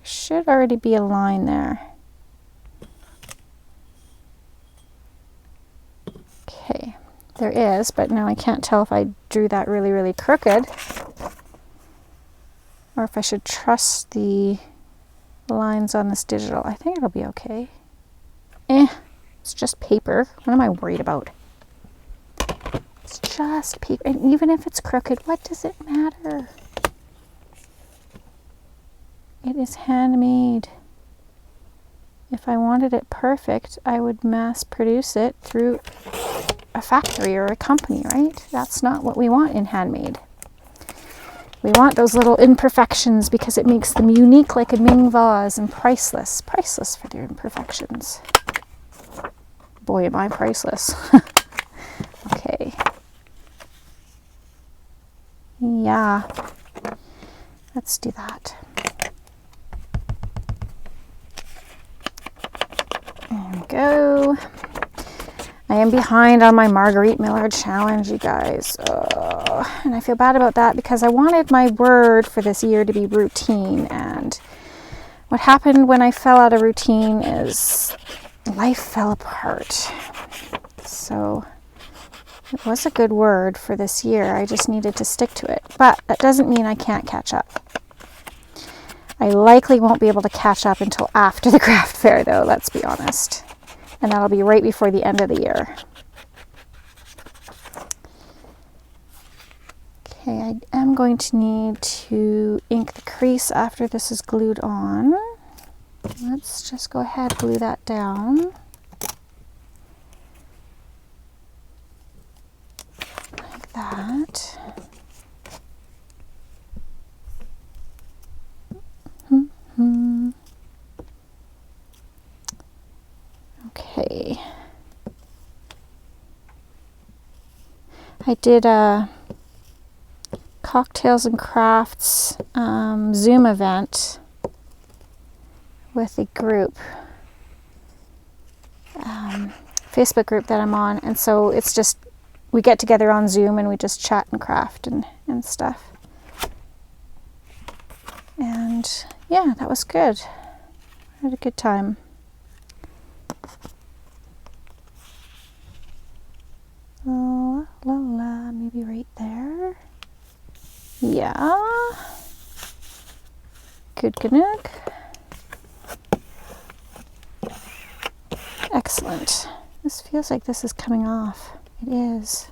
should already be a line there. Okay, there is, but now I can't tell if I drew that really, really crooked or if I should trust the lines on this digital. I think it'll be okay. It's just paper. What am I worried about? It's just paper. And even if it's crooked, what does it matter? It is handmade. If I wanted it perfect, I would mass produce it through a factory or a company, right? That's not what we want in handmade. We want those little imperfections because it makes them unique like a Ming vase and priceless. Priceless for their imperfections. Boy, am I priceless. Okay. Yeah. Let's do that. There we go. I am behind on my Marguerite Miller challenge, you guys. And I feel bad about that because I wanted my word for this year to be routine. And what happened when I fell out of routine is life fell apart. So it was a good word for this year. I just needed to stick to it. But that doesn't mean I can't catch up. I likely won't be able to catch up until after the craft fair, though, let's be honest. And that'll be right before the end of the year. Okay, I am going to need to ink the crease after this is glued on. Let's just go ahead and glue that down. Like that. Okay. I did a cocktails and crafts Zoom event with a group, Facebook group that I'm on, and so it's just we get together on Zoom and we just chat and craft and stuff. And yeah, that was good. I had a good time. La la la, maybe right there. Yeah. Good Ganook. Excellent. This feels like this is coming off. It is.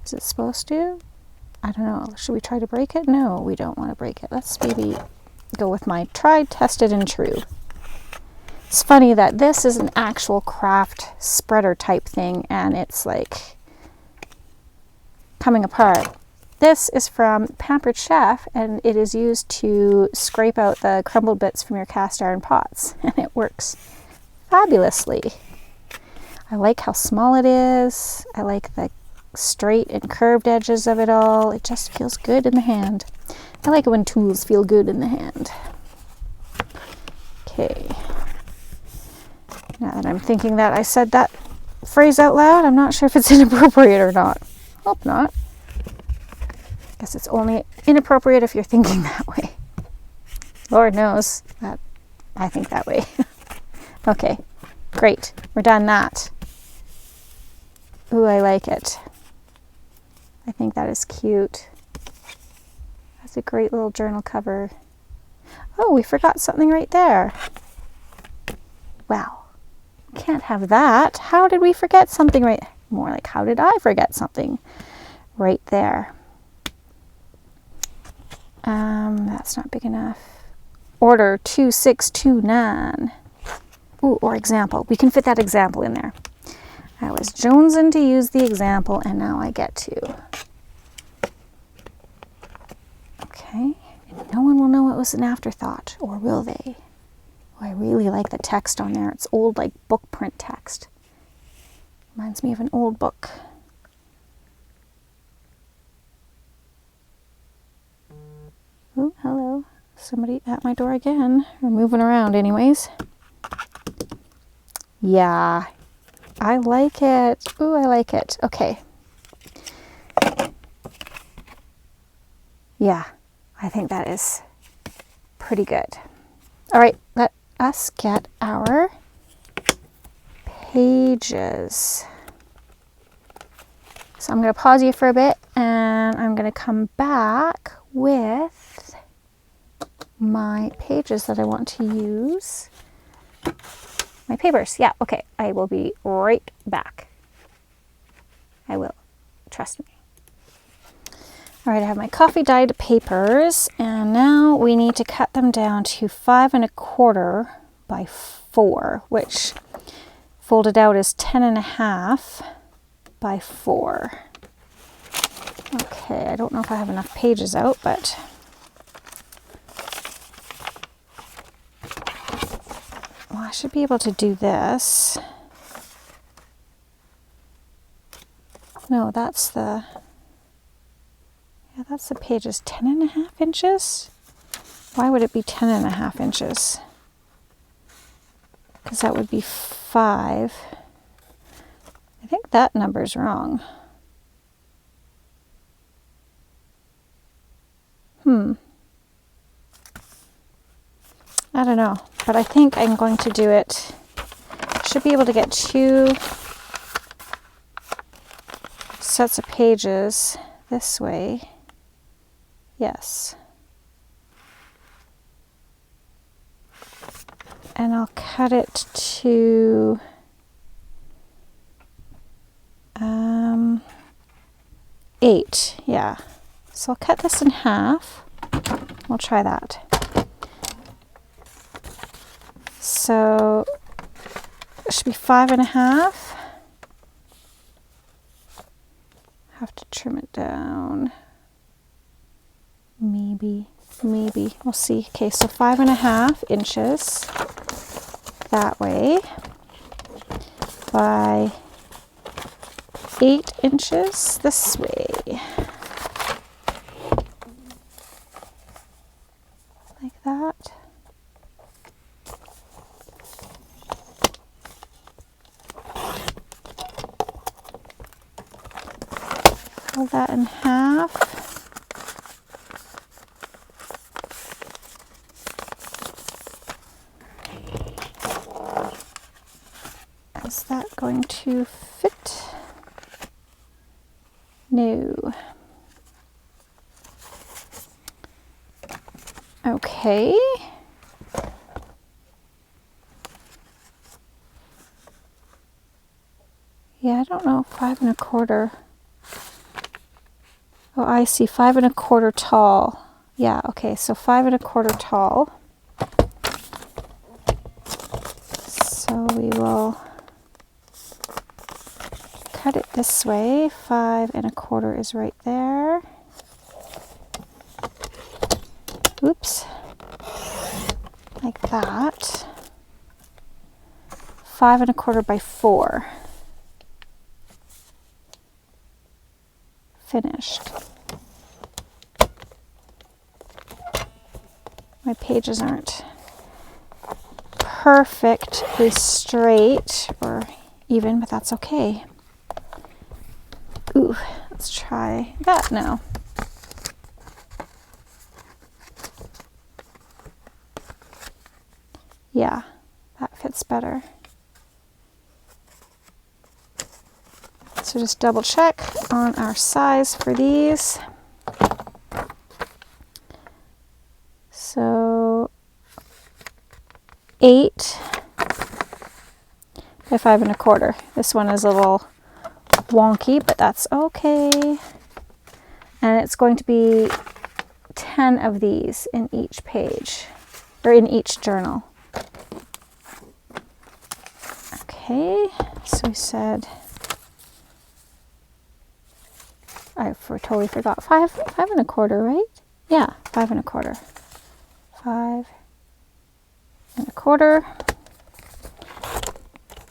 Is it supposed to? I don't know. Should we try to break it? No, we don't want to break it. Let's maybe go with my tried, tested, and true. It's funny that this is an actual craft spreader type thing and it's like coming apart. This is from Pampered Chef and it is used to scrape out the crumbled bits from your cast iron pots and it works fabulously. I like how small it is. I like the straight and curved edges of it all. It just feels good in the hand. I like it when tools feel good in the hand. Okay. Now that I'm thinking that I said that phrase out loud, I'm not sure if it's inappropriate or not. Hope not. Guess it's only inappropriate if you're thinking that way. Lord knows that I think that way. Okay, great. We're done that. Ooh, I like it. I think that is cute. That's a great little journal cover. Oh, we forgot something right there. Well, can't have that. How did we forget something right? More like, how did I forget something right there? That's not big enough. Order 2629. Ooh, or example. We can fit that example in there. I was jonesing to use the example, and now I get to. Okay. And no one will know it was an afterthought, or will they? Oh, I really like the text on there. It's old, like book print text. Reminds me of an old book. Oh, hello. Somebody at my door again. We're moving around anyways. Yeah, I like it. Ooh, I like it. Okay. Yeah, I think that is pretty good. All right, let us get our pages. So I'm going to pause you for a bit, and I'm going to come back with my pages that I want to use. My papers. Yeah, okay. I will be right back. I will. Trust me. All right, I have my coffee dyed papers, and now we need to cut them down to 5 1/4 by 4, which folded out is 10 1/2 by 4. Okay, I don't know if I have enough pages out, but well, I should be able to do this. No, that's the pages. 10 1/2 inches? Why would it be 10 1/2 inches? Because that would be 5. I think that number's wrong. I don't know, but I think I'm going to do it. Should be able to get 2 sets of pages this way. Yes. And I'll cut it to 8. Yeah. So I'll cut this in half. We'll try that. So it should be 5 1/2. Have to trim it down. Maybe. We'll see. Okay, so 5 1/2 inches that way by 8 inches this way. Like that. Fold that in half. Is that going to fit? No. Okay. Yeah, I don't know. 5 1/4. Oh, I see. 5 1/4 tall. Yeah, okay. So 5 1/4 tall. So we will cut it this way. 5 1/4 is right there. Oops. Like that. 5 1/4 by 4. Finished. My pages aren't perfectly straight or even, but that's okay. Ooh, let's try that now. Yeah, that fits better. So just double check on our size for these. So 8 by 5 1/4. This one is a little wonky, but that's okay. And it's going to be 10 of these in each page, or in each journal. Okay, so we said, I totally forgot, 5 1/4, right? Yeah, 5 1/4. 5 1/4.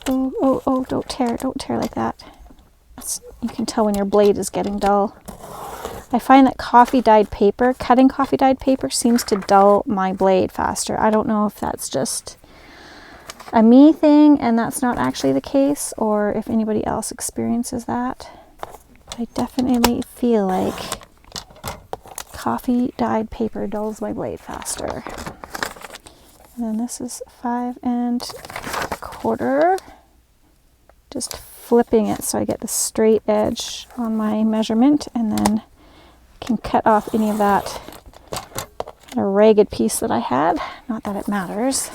Oh, don't tear like that. You can tell when your blade is getting dull. I find that cutting coffee dyed paper seems to dull my blade faster. I don't know if that's just a me thing and that's not actually the case, or if anybody else experiences that. But I definitely feel like coffee dyed paper dulls my blade faster. And then this is 5 1/4. Just flipping it so I get the straight edge on my measurement, and then can cut off any of that ragged piece that I had. Not that it matters.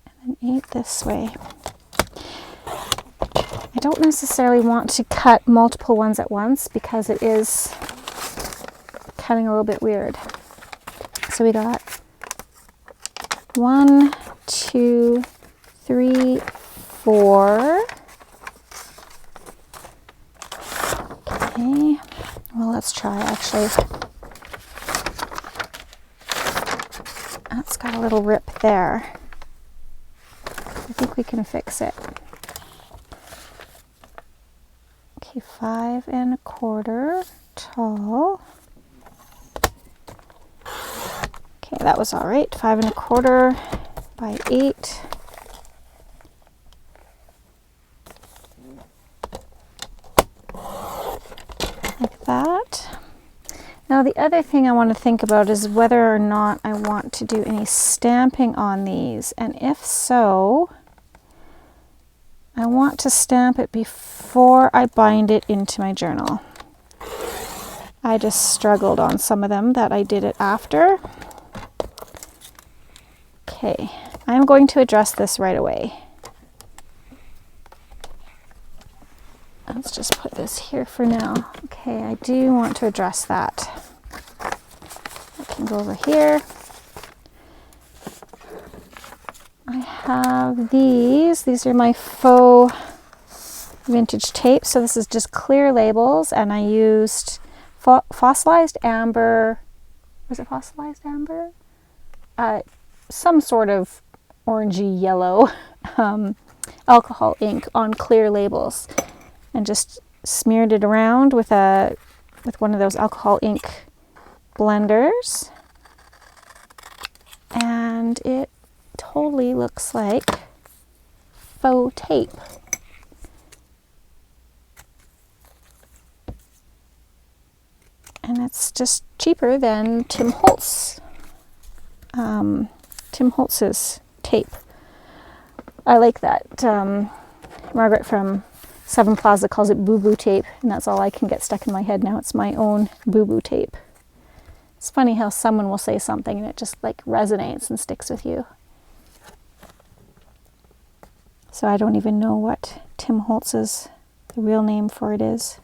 And then 8 this way. I don't necessarily want to cut multiple ones at once because it is cutting a little bit weird. So we got 1, 2, 3, 4. Okay, well, let's try actually. That's got a little rip there. I think we can fix it. Okay, 5 1/4 tall. Okay, that was all right. 5 1/4 by 8. Like that. Now the other thing I want to think about is whether or not I want to do any stamping on these, and if so, I want to stamp it before I bind it into my journal. I just struggled on some of them that I did it after. Okay, I'm going to address this right away. Let's just put this here for now. Okay, I do want to address that. I can go over here. I have these. These are my faux vintage tape. So this is just clear labels, and I used fossilized amber. Was it fossilized amber? Some sort of orangey yellow alcohol ink on clear labels, and just smeared it around with one of those alcohol ink blenders, and it totally looks like faux tape. And it's just cheaper than Tim Holtz's tape. I like that. Margaret from Seven Plaza calls it boo-boo tape, and that's all I can get stuck in my head now. It's my own boo-boo tape. It's funny how someone will say something and it just like resonates and sticks with you. So I don't even know what Tim Holtz's the real name for it is.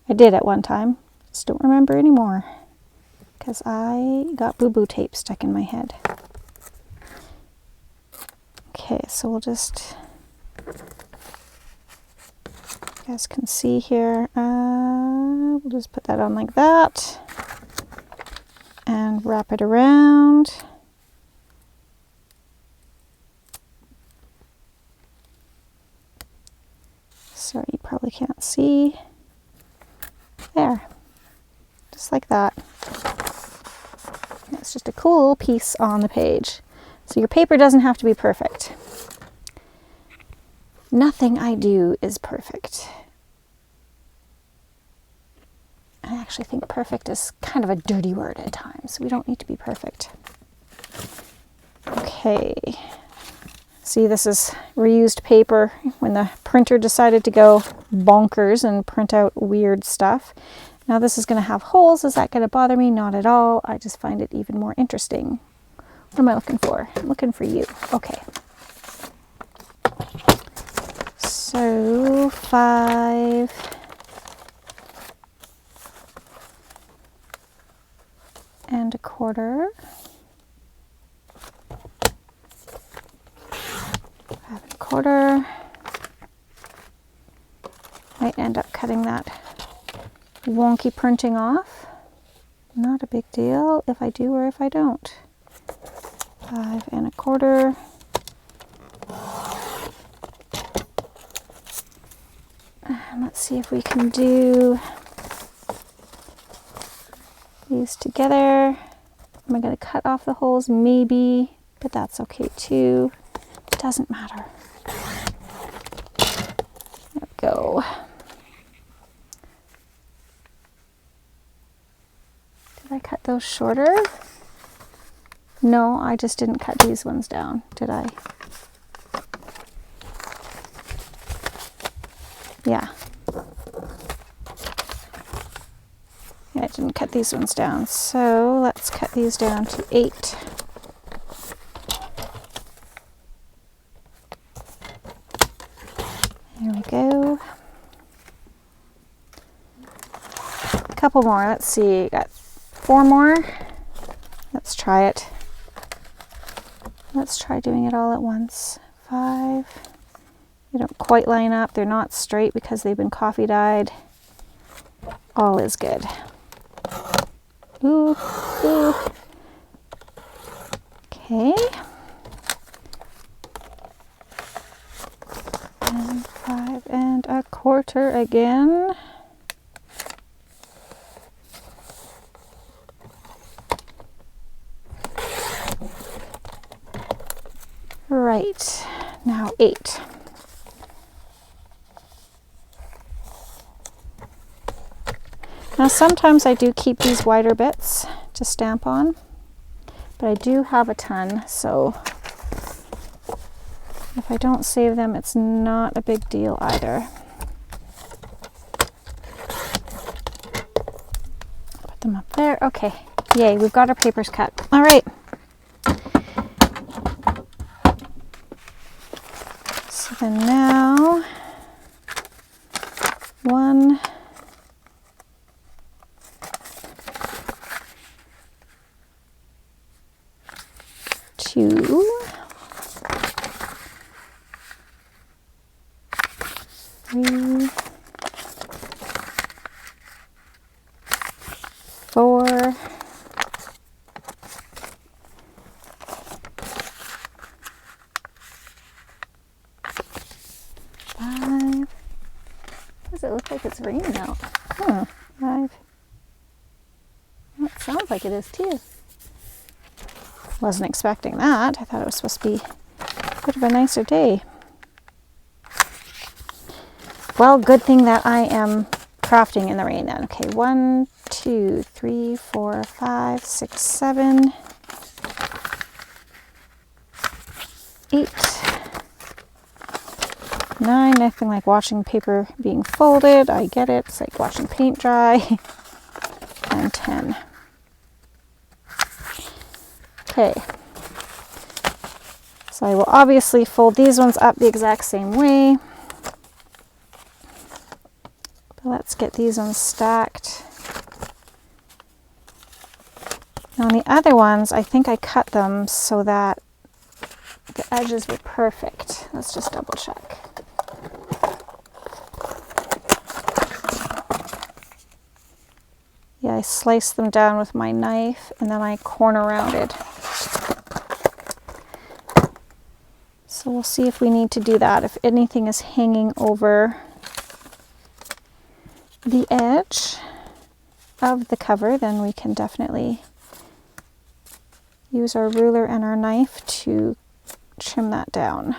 I did at one time, just don't remember anymore because I got boo-boo tape stuck in my head. Okay, so we'll just, you guys can see here, we'll just put that on like that and wrap it around. Sorry, you probably can't see. There, just like that. It's just a cool piece on the page. So your paper doesn't have to be perfect. Nothing I do is perfect. I actually think perfect is kind of a dirty word at times. We don't need to be perfect. Okay. See, this is reused paper when the printer decided to go bonkers and print out weird stuff. Now this is going to have holes. Is that going to bother me? Not at all. I just find it even more interesting. What am I looking for? I'm looking for you. Okay. 5 and a quarter. 5 and a quarter. Might end up cutting that wonky printing off. Not a big deal if I do or if I don't. 5 and a quarter. And let's see if we can do these together. Am I going to cut off the holes? Maybe, but that's okay too. It doesn't matter. There we go. Did I cut those shorter? No, I just didn't cut these ones down, did I? Yeah. Yeah, I didn't cut these ones down. So let's cut these down to 8. There we go. A couple more. Let's see. Got 4 more. Let's try it. Let's try doing it all at once. 5. They don't quite line up. They're not straight because they've been coffee dyed. All is good. Ooh, ooh. Okay. And 5 and a quarter again. Right, now 8. Now sometimes I do keep these wider bits to stamp on, but I do have a ton, so if I don't save them, it's not a big deal either. Put them up there. Okay, yay, we've got our papers cut. All right. So then now, 1, 2, 3, 4, 5. Does it look like it's raining out? Huh, 5. Well, it sounds like it is too. Wasn't expecting that. I thought it was supposed to be a bit of a nicer day. Well, good thing that I am crafting in the rain then. Okay, 1, 2, 3, 4, 5, 6, 7, 8, 9. Nothing like watching paper being folded. I get it. It's like watching paint dry. And 10. Okay. So I will obviously fold these ones up the exact same way. But let's get these ones stacked. Now on the other ones, I think I cut them so that the edges were perfect. Let's just double check. Yeah, I sliced them down with my knife and then I corner rounded. So we'll see if we need to do that. If anything is hanging over the edge of the cover, then we can definitely use our ruler and our knife to trim that down.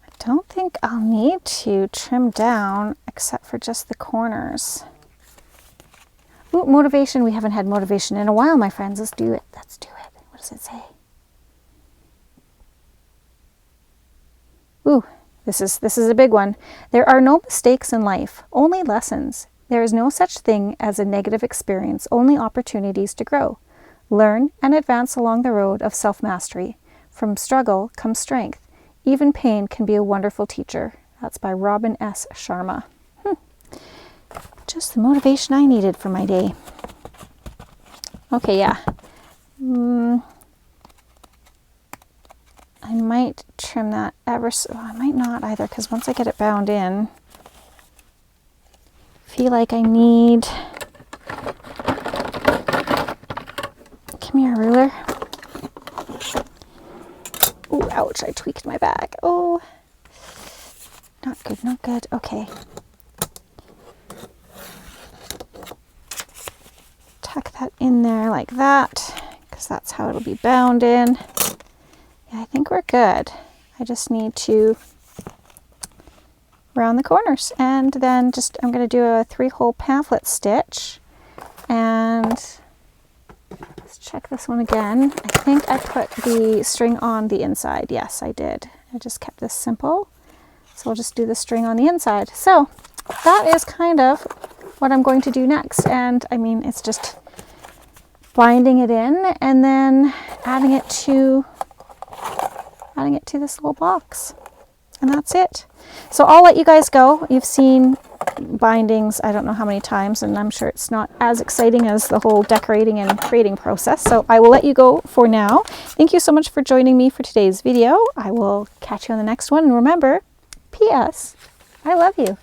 I don't think I'll need to trim down except for just the corners. Ooh, motivation. We haven't had motivation in a while, my friends. Let's do it. Let's do it. What does it say? Ooh, this is a big one. There are no mistakes in life, only lessons. There is no such thing as a negative experience, only opportunities to grow. Learn and advance along the road of self-mastery. From struggle comes strength. Even pain can be a wonderful teacher. That's by Robin S. Sharma. Just the motivation I needed for my day. Okay, yeah. I might trim that ever so... I might not either, because once I get it bound in, I feel like I need... Give me a ruler. Oh, ouch, I tweaked my bag. Oh, not good, not good. Okay. Tuck that in there like that, because that's how it'll be bound in. Yeah, I think we're good. I just need to round the corners, and then just I'm going to do a 3-hole pamphlet stitch. And let's check this one again. I think I put the string on the inside. Yes, I did. I just kept this simple. So we'll just do the string on the inside. So that is kind of what I'm going to do next. And I mean, it's just binding it in and then adding it to this little box. And that's it. So I'll let you guys go. You've seen bindings I don't know how many times, and I'm sure it's not as exciting as the whole decorating and creating process. So I will let you go for now. Thank you so much for joining me for today's video. I will catch you on the next one. And remember, P.S. I love you.